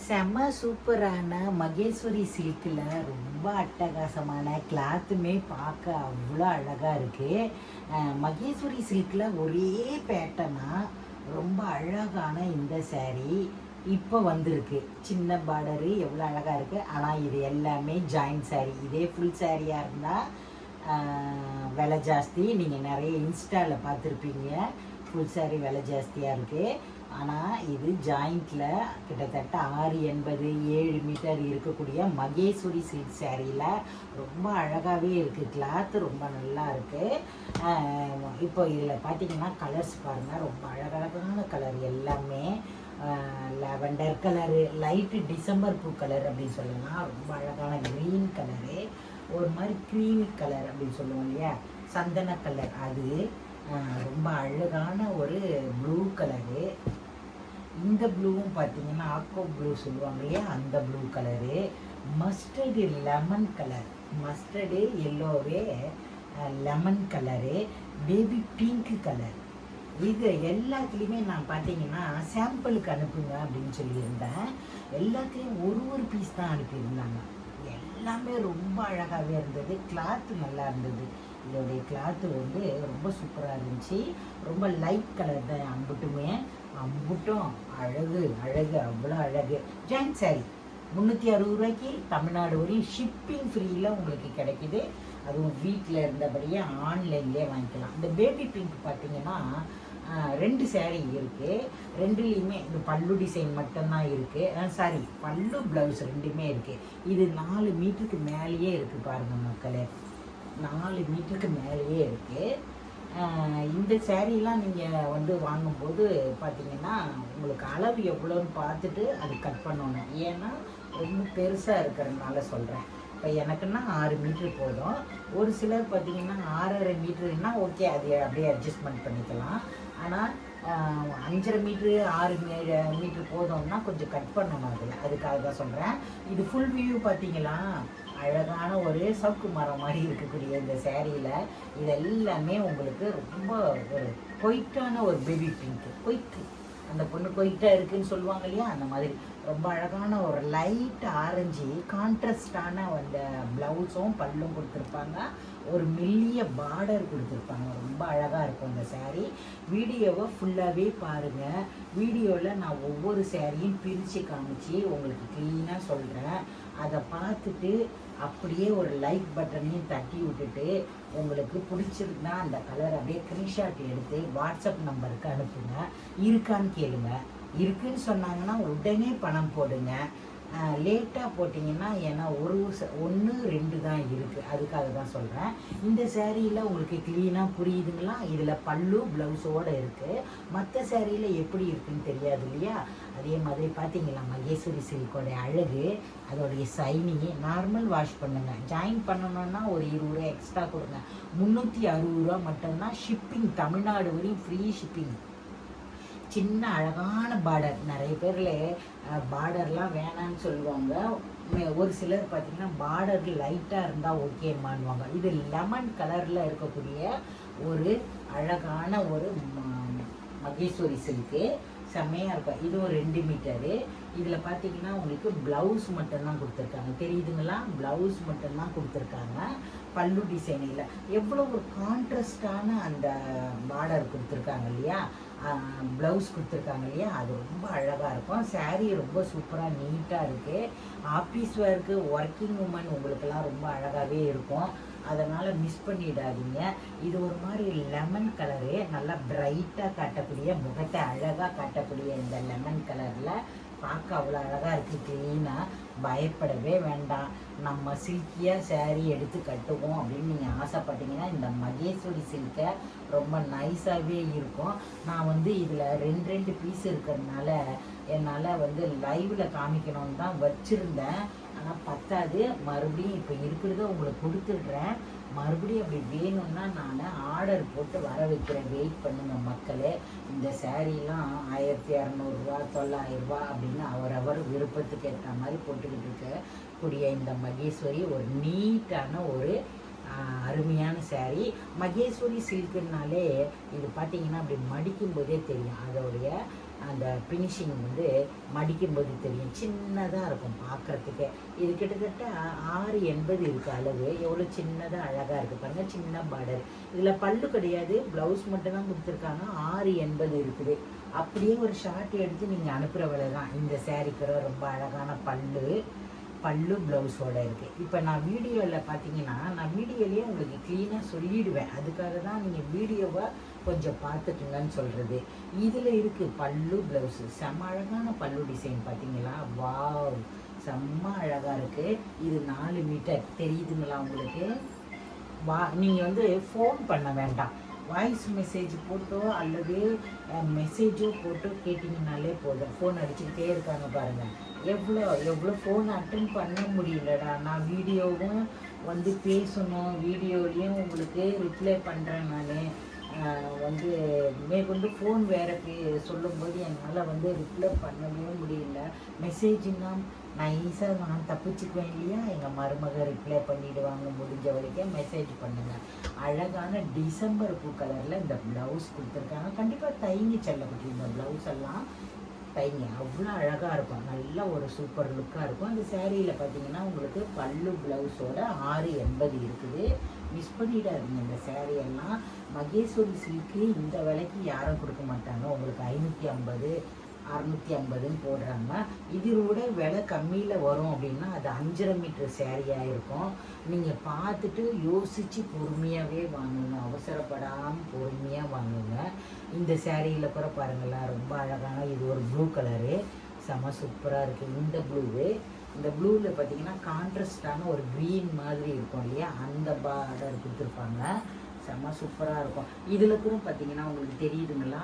செம்ம சூப்பரான மகேஸ்வரி சில்கில் ரொம்ப அட்டகாசமான கிளாத்துமே பார்க்க அவ்வளோ அழகாக இருக்குது. மகேஸ்வரி சில்கில் ஒரே பேட்டர்னாக ரொம்ப அழகான இந்த saree இப்போ வந்திருக்கு. சின்ன பார்டரு எவ்வளோ அழகாக இருக்குது. ஆனால் இது எல்லாமே ஜாயின்ட் saree. இதே ஃபுல் சாரியாக இருந்தால் விலை ஜாஸ்தி. நீங்கள் நிறைய இன்ஸ்டாவில் பார்த்துருப்பீங்க. ஃபுல் saree விலை ஜாஸ்தியாக இருக்குது. ஆனால் இது ஜாயிண்டில் கிட்டத்தட்ட 687 மீட்டர் இருக்கக்கூடிய மகேஸ்வரி சில்க் சேரீயில் ரொம்ப அழகாகவே இருக்குது. கிளாத்து ரொம்ப நல்லா இருக்குது. இப்போ இதில் பார்த்தீங்கன்னா கலர்ஸ் பாருங்கள், ரொம்ப அழகழகான கலர் எல்லாமே. லாவெண்டர் கலரு, லைட்டு டிசம்பர் பூ கலர் அப்படின்னு சொல்லலாம். ரொம்ப அழகான க்ரீன் கலரு, ஒரு மாதிரி க்ரீமி கலர் அப்படின்னு சொல்லுவோம் இல்லையா, சந்தன கலர். அது ரொம்ப அழகான ஒரு ப்ளூ கலரு. இந்த ப்ளூவும் பார்த்தீங்கன்னா ஆக்கோ ப்ளூ சொல்லுவாங்க இல்லையா, அந்த blue colour. Mustard lemon colour, mustard எல்லோவே lemon colour, baby pink colour. இது எல்லாத்துலேயுமே நான் பார்த்தீங்கன்னா சாம்பிளுக்கு அனுப்புங்க அப்படின்னு சொல்லியிருந்தேன். எல்லாத்துலேயும் ஒரு பீஸ் தான் அனுப்பியிருந்தாங்க. எல்லாமே ரொம்ப அழகாகவே இருந்தது. கிளாத்து நல்லா இருந்தது. இதோடைய கிளாத்து வந்து ரொம்ப சூப்பராக இருந்துச்சு. ரொம்ப லைட் கலர் தான் அம்புட்டுமே. அம்புட்டும் அழகு அழகு, அவ்வளோ அழகு. ஜாயின்ட் சாரி 360 ரூபாய்க்கு தமிழ்நாடு வரையும் ஷிப்பிங் ஃப்ரீயில் உங்களுக்கு கிடைக்கிது. அதுவும் வீட்டில் இருந்தபடியே ஆன்லைன்லேயே வாங்கிக்கலாம். இந்த பேபி பிங்க் பார்த்தீங்கன்னா 2 சேரீ இருக்குது. ரெண்டுலேயுமே இந்த பல்லு டிசைன் மட்டும்தான் இருக்குது. சாரி, பல்லு ப்ளவுஸ் ரெண்டுமே இருக்குது. இது 4 மீட்டருக்கு மேலேயே இருக்குது பாருங்கள் மக்களே, 4 மீட்டருக்கு மேலேயே இருக்குது. இந்த சேரீலாம் நீங்கள் வந்து வாங்கும்போது பார்த்தீங்கன்னா உங்களுக்கு அளவு எவ்வளோன்னு பார்த்துட்டு அது கட் பண்ணணும். ஏன்னா ரொம்ப பெருசாக இருக்கிறதுனால சொல்கிறேன். இப்போ எனக்குன்னா 6 மீட்ரு போதும். ஒரு சிலர் பார்த்தீங்கன்னா 6.5 மீட்டருன்னா ஓகே, அது அப்படியே அட்ஜஸ்ட்மெண்ட் பண்ணிக்கலாம். ஆனால் 5.5 மீட்ரு 6 மீட்ரு போதும்னா கொஞ்சம் கட் பண்ணணும். அதுக்காக தான் சொல்கிறேன். இது ஃபுல் வியூ பார்த்தீங்களா, அழகான ஒரு சவுக்கு மரம் மாதிரி இருக்கக்கூடிய இந்த சேரீயில் இது எல்லாமே உங்களுக்கு ரொம்ப ஒரு கொயிட்டான ஒரு பேபி பிங்க்கு. கொயிட்டு, அந்த பொண்ணு கொயிட்டாக இருக்குதுன்னு சொல்லுவாங்க இல்லையா, அந்த மாதிரி ரொம்ப அழகான ஒரு லைட் ஆரஞ்சு கான்ட்ராஸ்டான அந்த ப்ளவுஸும் பல்லும் கொடுத்துருப்பாங்க. ஒரு மெல்லிய பார்டர் கொடுத்துருப்பாங்க. ரொம்ப அழகாக இருக்கும் இந்த சேரீ. வீடியோவை ஃபுல்லாகவே பாருங்கள். வீடியோவில் நான் ஒவ்வொரு சேரீயும் பிரித்து காமிச்சு உங்களுக்கு க்ளீனாக சொல்கிறேன். அதை பார்த்துட்டு அப்படியே ஒரு லைக் பட்டனையும் தட்டி விட்டுட்டு உங்களுக்கு பிடிச்சிருக்குன்னா அந்த கலர் அப்படியே ஸ்க்ரீன்ஷாட் எடுத்து வாட்ஸ்அப் நம்பருக்கு அனுப்புங்க. இருக்கான்னு கேளுங்க. இருக்குன்னு சொன்னாங்கன்னா உடனே பணம் போடுங்க. லேட்டாக போட்டிங்கன்னா, ஏன்னா 1 2 தான் இருக்குது, அதுக்காக தான் சொல்கிறேன். இந்த சேரீயில் உங்களுக்கு க்ளீனாக புரியுதுங்களா. இதில் பல்லு ப்ளவுஸோடு இருக்குது. மற்ற சேரீயில் எப்படி இருக்குதுன்னு தெரியாது இல்லையா. அதே மாதிரி பார்த்தீங்களா மகேஸ்வரி சில்கோடைய அழகு, அதோடைய சைனிங்கு. நார்மல் வாஷ் பண்ணுங்கள். ஜாயின் பண்ணணுன்னா ஒரு 20 ரூபா எக்ஸ்ட்ரா கொடுங்க. 360 ரூபா மட்டும்தான். ஷிப்பிங் தமிழ்நாடு வரையும் ஃப்ரீ ஷிப்பிங். சின்ன அழகான பார்டர். நிறைய பேரில் பார்டர்லாம் வேணான்னு சொல்லுவாங்க. ஒரு சிலர் பார்த்திங்கன்னா பார்டர் லைட்டாக இருந்தால் ஓகேம்மான்வாங்க. இது லெமன் கலரில் இருக்கக்கூடிய ஒரு அழகான ஒரு மகேஸ்வரி சில்க்கு. செம்மையாக இருக்கும். இதுவும் 2 மீட்டரு. இதில் பார்த்தீங்கன்னா உங்களுக்கு ப்ளவுஸ் மட்டும்தான் கொடுத்துருக்காங்க. தெரியுதுங்களா, ப்ளவுஸ் மட்டும்தான் கொடுத்துருக்காங்க. பல்லு டிசைனில் எவ்வளோ ஒரு கான்ட்ராஸ்டான அந்த பார்டர் கொடுத்துருக்காங்க இல்லையா, ப்ளவுஸ் கொடுத்துருக்காங்க இல்லையா, அது ரொம்ப அழகாக இருக்கும். சாரீ ரொம்ப சூப்பராக நீட்டாக இருக்குது. ஆஃபீஸ் ஒர்க்கு, ஒர்க்கிங் உமன் உங்களுக்கெல்லாம் ரொம்ப அழகாகவே இருக்கும். அதனால் மிஸ் பண்ணிடாதீங்க. இது ஒரு மாதிரி லெமன் கலரு, நல்லா பிரைட்டாக காட்டக்கூடிய, முகத்தை அழகாக காட்டக்கூடிய இந்த லெமன் கலரில் பார்க்க அவ்வளோ அழகாக இருக்குது. க்ளீனாக பயப்படவே வேண்டாம். நம்ம சில்கியாக சேரீ எடுத்து கட்டுவோம் அப்படின்னு நீங்கள் ஆசைப்பட்டீங்கன்னா இந்த மகேஸ்வரி சில்கை ரொம்ப நைஸாகவே இருக்கும். நான் வந்து இதில் 2 பீஸ் இருக்கிறதுனால என்னால் வந்து லைவில் காமிக்கணும்னு தான் வச்சுருந்தேன். ஆனால் பத்தாது. மறுபடியும் இப்போ இருக்கிறத உங்களுக்கு கொடுத்துடுறேன். மறுபடியும் அப்படி வேணும்னா நான் ஆர்டர் போட்டு வர வைக்கிறேன். வெயிட் பண்ணுங்கள் மக்களே. இந்த சேரீலாம் 1200 ரூபா 900 ரூபா அப்படின்னு அவரவர் விருப்பத்துக்கு ஏற்ற மாதிரி போட்டுக்கிட்டு இருக்கக்கூடிய இந்த மகேஸ்வரி ஒரு நீட்டான ஒரு அருமையான சேரீ. மகேஸ்வரி சில்க்குனாலே இது பார்த்தீங்கன்னா அப்படி மடிக்கும் போதே தெரியும் அதோடைய அந்த ஃபினிஷிங் வந்து மடிக்கும்போது தெரியும், சின்னதாக இருக்கும் பார்க்குறதுக்கே. இது கிட்டத்தட்ட 680 இருக்குது அளவு. எவ்வளோ சின்னதாக அழகாக இருக்குது பாருங்கள், சின்ன பார்டர். இதில் பல்லு கிடையாது, ப்ளவுஸ் மட்டும் தான் கொடுத்துருக்காங்க. 680 இருக்குது. அப்படியே ஒரு ஷார்ட் எடுத்து நீங்கள் அனுப்புகிற வேலை தான். இந்த சேரீக்கு ரொம்ப அழகான பல்லு ப்ளவுஸோடு இருக்குது. இப்போ நான் வீடியோவில் பார்த்தீங்கன்னா, நான் வீடியோலேயே உங்களுக்கு க்ளீனாக சொல்லிவிடுவேன். அதுக்காக தான் நீங்கள் வீடியோவை கொஞ்சம் பார்த்துக்குங்கன்னு சொல்கிறது. இதில் இருக்குது பல்லு ப்ளவுஸு, செம்ம அழகான பல்லு டிசைன் பார்த்தீங்களா? வாவ், செம்ம அழகாக இருக்குது. இது 4 மீட்டர் தெரியுதுங்களா உங்களுக்கு? நீங்கள் வந்து ஃபோன் பண்ண வேண்டாம், வாய்ஸ் மெசேஜ் போட்டோ அல்லது மெசேஜோ போட்டோ கேட்டிங்கனாலே போதும். ஃபோன் அடிச்சுக்கிட்டே இருக்காங்க பாருங்கள். எவ்வளோ ஃபோன் அட்டன் பண்ண முடியலடா. நான் வீடியோவும் வந்து பேசணும், வீடியோலையும் உங்களுக்கு ரிப்ளை பண்ணுறேன். நான் வந்து மேற்கொண்டு ஃபோன் வேறு சொல்லும்போது என்னால் வந்து ரிப்ளை பண்ணவே முடியல. மெசேஜுன்னா நைஸாக நான் தப்பிச்சுக்குவேன் இல்லையா, எங்கள் மருமக ரிப்ளை பண்ணிவிடுவாங்க. முடிஞ்ச வரைக்கும் மெசேஜ் பண்ணுங்கள். அழகான டிசம்பர் பூ கலரில் இந்த ப்ளவுஸ் கொடுத்துருக்காங்க. கண்டிப்பாக தைங்க செல்லப்பட்டு இந்த ப்ளவுஸ் எல்லாம் தைங்க, அவ்வளோ அழகாக இருக்கும். நல்ல ஒரு சூப்பர் லுக்காக இருக்கும். அந்த சேரீயில் பார்த்தீங்கன்னா உங்களுக்கு பல்லு ப்ளவுஸோட 680 இருக்குது. மிஸ் பண்ணிடாதீங்க இந்த சேரீயெல்லாம். மகேஸ்வரி சில்க்கு இந்த விலைக்கு யாரும் கொடுக்க மாட்டாங்க. உங்களுக்கு 550 650ன்னு போடுறாங்க. இதோட விலை கம்மியில் வரும் அப்படின்னா அது 5.5 மீட்டர் சேரீயாக இருக்கும். நீங்கள் பார்த்துட்டு யோசித்து பொறுமையாகவே வாங்குங்க, அவசரப்படாமல் பொறுமையாக வாங்குங்க. இந்த சேரீயில் கூட பாருங்களேன், ரொம்ப அழகான இது ஒரு ப்ளூ கலரு, செம சூப்பராக இருக்குது. இந்த ப்ளூவில் பார்த்தீங்கன்னா கான்ட்ராஸ்டான ஒரு க்ரீன் மாதிரி இருக்கும் இல்லையா, அந்த பார்டர் கொடுத்துருப்பாங்க. செம சூப்பராக இருக்கும். இதில் கூட பார்த்தீங்கன்னா உங்களுக்கு தெரியுதுங்களா,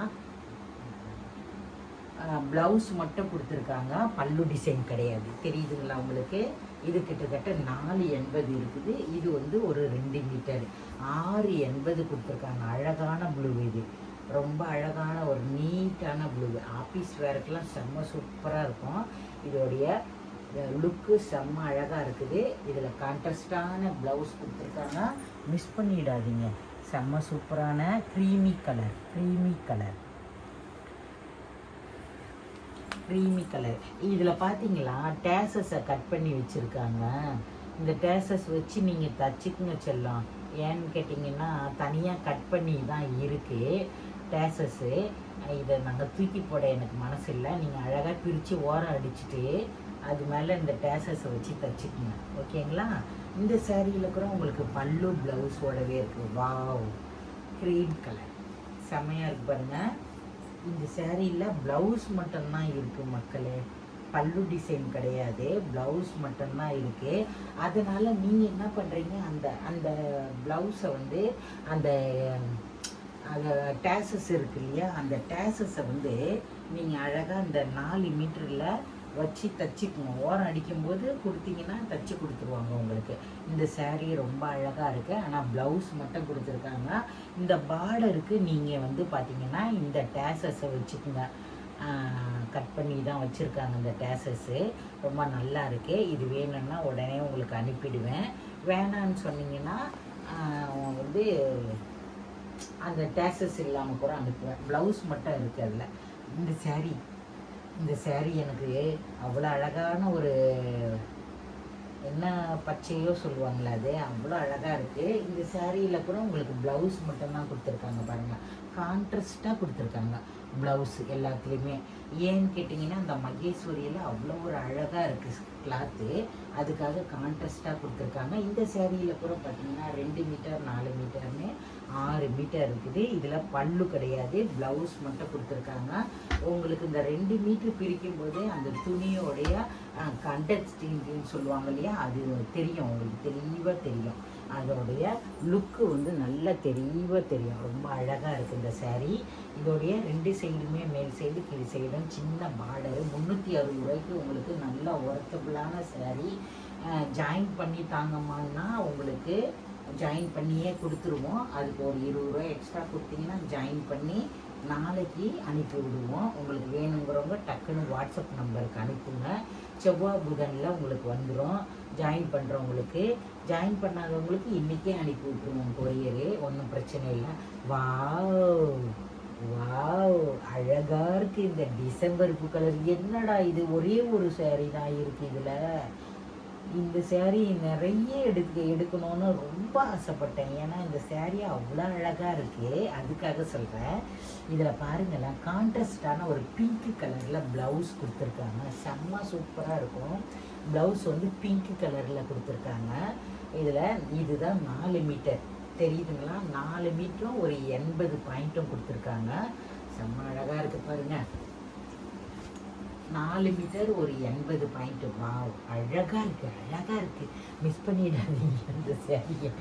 ப்ளவுஸ் மட்டும் கொடுத்துருக்காங்க, பல்லு டிசைன் கிடையாது. தெரியுதுங்களா உங்களுக்கு? இது கிட்டத்தட்ட 480 இருக்குது. இது வந்து ஒரு 2 மீட்டர் 680 கொடுத்துருக்காங்க. அழகான ப்ளூ, இது ரொம்ப அழகான ஒரு நீட்டான ப்ளூ. ஆஃபீஸ் வேர்க்கெலாம் செம்ம சூப்பராக இருக்கும். இதோடைய லுக்கு செம்ம அழகாக இருக்குது. இதில் கான்ட்ராஸ்டான ப்ளவுஸ் கொடுத்துருக்காங்க, மிஸ் பண்ணிடாதீங்க. செம்ம சூப்பரான க்ரீமி கலர். இதில் பார்த்தீங்களா டேசஸை கட் பண்ணி வச்சுருக்காங்க. இந்த டேசஸ் வச்சு நீங்கள் தச்சுக்குங்க செல்லம். ஏன்னு கேட்டிங்கன்னா தனியாக கட் பண்ணி தான் இருக்குது டேசஸ்ஸு. இதை நாங்கள் தூக்கி போட எனக்கு மனசு இல்லை. நீங்கள் அழகாக பிரித்து ஓரம் அடிச்சுட்டு அது மேலே இந்த டேசஸை வச்சு தச்சுக்குங்க, ஓகேங்களா? இந்த சேரீயில் கூட உங்களுக்கு பல்லு ப்ளவுஸோடவே இருக்குது. வாவ், க்ரீம் கலர் செம்மையாக இருக்குது பாருங்கள். இந்த சேரீயில் ப்ளவுஸ் மட்டும்தான் இருக்குது மக்களே, பல்லு டிசைன் கிடையாது, ப்ளவுஸ் மட்டும்தான் இருக்குது. அதனால் நீங்கள் என்ன பண்ணுறீங்க, அந்த ப்ளவுஸை வந்து அந்த டேசஸ் இருக்கு இல்லையா, அந்த டேசஸை வந்து நீங்கள் அழகாக இந்த 4 மீட்டரில் வச்சு தச்சுக்குங்க. ஓரம் அடிக்கும்போது கொடுத்தீங்கன்னா தச்சு கொடுத்துருவாங்க உங்களுக்கு. இந்த சேரீ ரொம்ப அழகாக இருக்குது. ஆனால் ப்ளவுஸ் மட்டும் கொடுத்துருக்காங்க. இந்த பார்டருக்கு நீங்கள் வந்து பார்த்தீங்கன்னா இந்த டேசஸை வச்சுக்குங்க. கட் பண்ணி தான் வச்சுருக்காங்க இந்த டேசஸ்ஸு. ரொம்ப நல்லா இருக்குது. இது வேணும்னா உடனே உங்களுக்கு அனுப்பிடுவேன். வேணான்னு சொன்னீங்கன்னா வந்து அந்த டேசஸ் இல்லாமல் கூட அனுப்புவேன். ப்ளவுஸ் மட்டும் இருக்குது அதில். இந்த சேரீ எனக்கு அவ்வளோ அழகான ஒரு என்ன பச்சையோ சொல்லுவாங்களே, அது அவ்வளோ அழகாக இருக்குது. இந்த சேரீயில் கூட உங்களுக்கு ப்ளவுஸ் மட்டும்தான் கொடுத்துருக்காங்க பாருங்கள். கான்ட்ராஸ்ட்டாக கொடுத்துருக்காங்க ப்ளவுஸு எல்லாத்துலேயுமே. ஏன்னு கேட்டிங்கன்னா அந்த மகேஸ்வரியில் அவ்வளோ ஒரு அழகாக இருக்குது கிளாத்து, அதுக்காக கான்ட்ராஸ்ட்டாக கொடுத்துருக்காங்க. இந்த சேரீயில் கூட பார்த்திங்கன்னா 2 மீட்டர் 4 மீட்டர்னு 6 மீட்டர் இருக்குது. இதில் பல்லு கிடையாது, ப்ளவுஸ் மட்டும் கொடுத்துருக்காங்க. உங்களுக்கு இந்த 2 மீட்டர் பிரிக்கும் போதே அந்த துணியோடைய கண்டஸ்டிங்னு சொல்லுவாங்க இல்லையா, அது தெரியும், உங்களுக்கு தெளிவாக தெரியும். அதோடைய லுக்கு வந்து நல்லா தெளிவாக தெரியும். ரொம்ப அழகாக இருக்குது இந்த சேரீ. இதோடைய 2 சைடுமே, மேல் சைடு கீழ் சைடும் சின்ன பார்டரு. 360 ரூபாய்க்கு உங்களுக்கு நல்லா ஒர்த்தபுளான சேரீ. ஜாயின் பண்ணி தாங்கம்மான்னா உங்களுக்கு ஜாயின் பண்ணியே கொடுத்துருவோம். அதுக்கு ஒரு 20 ரூபாய் எக்ஸ்ட்ரா கொடுத்தீங்கன்னா ஜாயின் பண்ணி நாளைக்கு அனுப்பி விடுவோம். உங்களுக்கு வேணுங்கிறவங்க டக்குன்னு வாட்ஸ்அப் நம்பருக்கு அனுப்புங்க. செவ்வாய் புதனில் உங்களுக்கு வந்துடும். ஜாயின் பண்ணுறவங்களுக்கு, ஜாயின் பண்ணாதவங்களுக்கு இன்றைக்கே அனுப்பி விட்டுருவோம் கொரியரு, ஒன்றும் பிரச்சனை இல்லை. Wow, wow! அழகா இருக்கு இந்த டிசம்பர் பூ கலர். என்னடா இது ஒரே ஒரு saree தான் இருக்கு இதுல. இந்த saree நிறைய எடுக்கணும்னு ரொம்ப ஆசைப்பட்டேன். ஏன்னா இந்த saree அவ்வளோ அழகா இருக்கு. அதுக்காக சொல்றேன். இதுல பாருங்களேன், கான்ட்ராஸ்டான ஒரு பிங்க் கலர்ல பிளவுஸ் கொடுத்துருக்காங்க. செம்ம சூப்பரா இருக்கும். பிளவுஸ் வந்து பிங்க் கலர்ல கொடுத்துருக்காங்க. இதுல இதுதான் 4 மீட்டர் தெரியுதுங்களா? 4 மீட்டரும் ஒரு 80 பாயிண்ட்டும் கொடுத்துருக்காங்க. செம்ம அழகா இருக்கு பாருங்க. 4 மீட்டர் ஒரு 80 பாயிண்ட். வாவ்! அழகா இருக்கு, அழகா இருக்கு. மிஸ் பண்ணிடாதீங்க இந்த சேரீயை.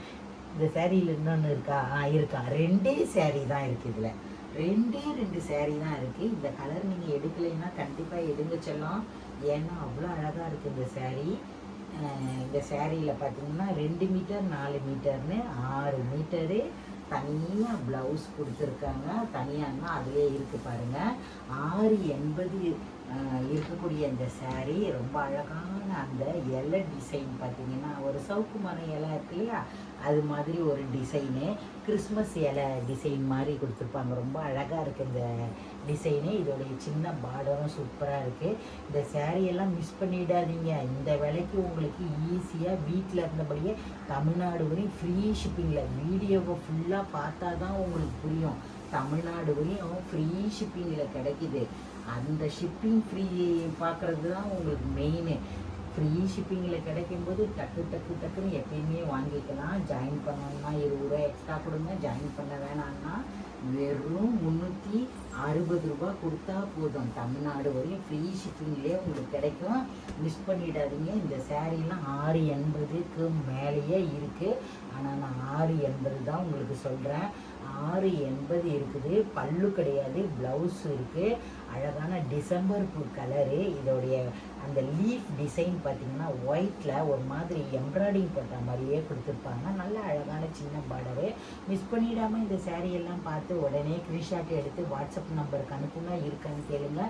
இந்த சேரீயில் இன்னொன்று இருக்கா? இருக்கா. 2 சேரீ தான் இருக்குது இதில். 2 சேரீ தான் இருக்குது. இந்த கலர் நீங்கள் எடுக்கலைன்னா கண்டிப்பாக எடுங்க செல்லம். ஏன்னா அவ்வளோ அழகாக இருக்குது இந்த சேரீ. இந்த சேரீயில் பார்த்தீங்கன்னா 2 மீட்டர் 4 மீட்டர்னு 6 மீட்டரு தனியாக ப்ளவுஸ் கொடுத்துருக்காங்க. தனியானா அதிலே இருக்குது பாருங்கள். 680 இருக்கக்கூடிய இந்த saree ரொம்ப அழகான அந்த இலை டிசைன் பார்த்தீங்கன்னா ஒரு சவுக்கு மரம் இலை இருக்கு இல்லையா, அது மாதிரி ஒரு டிசைனு. கிறிஸ்மஸ் இலை டிசைன் மாதிரி கொடுத்துருப்பாங்க. ரொம்ப அழகாக இருக்குது இந்த டிசைனு. இதோடைய சின்ன பார்டரும் சூப்பராக இருக்குது. இந்த சேரீயெல்லாம் மிஸ் பண்ணிடாதீங்க. இந்த விலைக்கு உங்களுக்கு ஈஸியாக வீட்டில் இருந்தபடியே தமிழ்நாடு வரையும் ஃப்ரீ ஷிப்பிங்கில். வீடியோவை ஃபுல்லாக பார்த்தா தான் உங்களுக்கு புரியும். தமிழ்நாடு வரையும் ஃப்ரீ ஷிப்பிங்கில் கிடைக்கிது. அந்த ஷிப்பிங் ஃப்ரீ பார்க்குறது தான் உங்களுக்கு மெயின். ஃப்ரீ ஷிப்பிங்கில் கிடைக்கும்போது டக்குன்னு எப்பயுமே வாங்கிக்கலாம். ஜாயின் பண்ணணும்னா 20 ரூபா எக்ஸ்ட்ரா கொடுங்க. ஜாயின் பண்ண வேணாம்னா வெறும் 360 ரூபா கொடுத்தா போதும். தமிழ்நாடு வரையும் ஃப்ரீ ஷிப்பிங்லேயே உங்களுக்கு கிடைக்கும். மிஸ் பண்ணிடாதீங்க. இந்த சேரீலாம் 680க்கு மேலேயே இருக்குது. ஆனால் நான் 680 தான் உங்களுக்கு சொல்கிறேன். 680 இருக்குது. பல்லு கிடையாது, ப்ளவுஸ் இருக்குது. அழகான டிசம்பர் பூ கலரு. இதோடைய அந்த லீஃப் டிசைன் பார்த்தீங்கன்னா ஒயிட்டில் ஒரு மாதிரி எம்ப்ராய்டிங் போட்ட மாதிரியே கொடுத்துருப்பாங்க. நல்ல அழகான சின்ன பார்டரு. மிஸ் பண்ணிடாமல் இந்த சேரீயெல்லாம் பார்த்து உடனே ஸ்க்ரீன்ஷாட் எடுத்து வாட்ஸ்அப் நம்பருக்கு அனுப்புங்க. இருக்கான்னு கேளுங்க.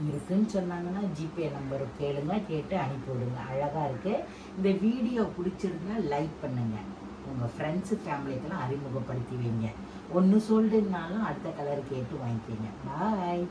இருக்குன்னு சொன்னாங்கன்னா ஜிபே நம்பருக்கு கேளுங்க. கேட்டு அனுப்பிவிடுங்க. அழகாக இருக்குது. இந்த வீடியோ பிடிச்சிருந்தா லைக் பண்ணுங்கள். உங்கள் ஃப்ரெண்ட்ஸு ஃபேமிலிக்கெல்லாம் அறிமுகப்படுத்தி வைங்க. ஒன்று சொல்லிட்டுனாலும் அடுத்த கலர் கேட்டு வாங்கிக்கிங்க. பாய்.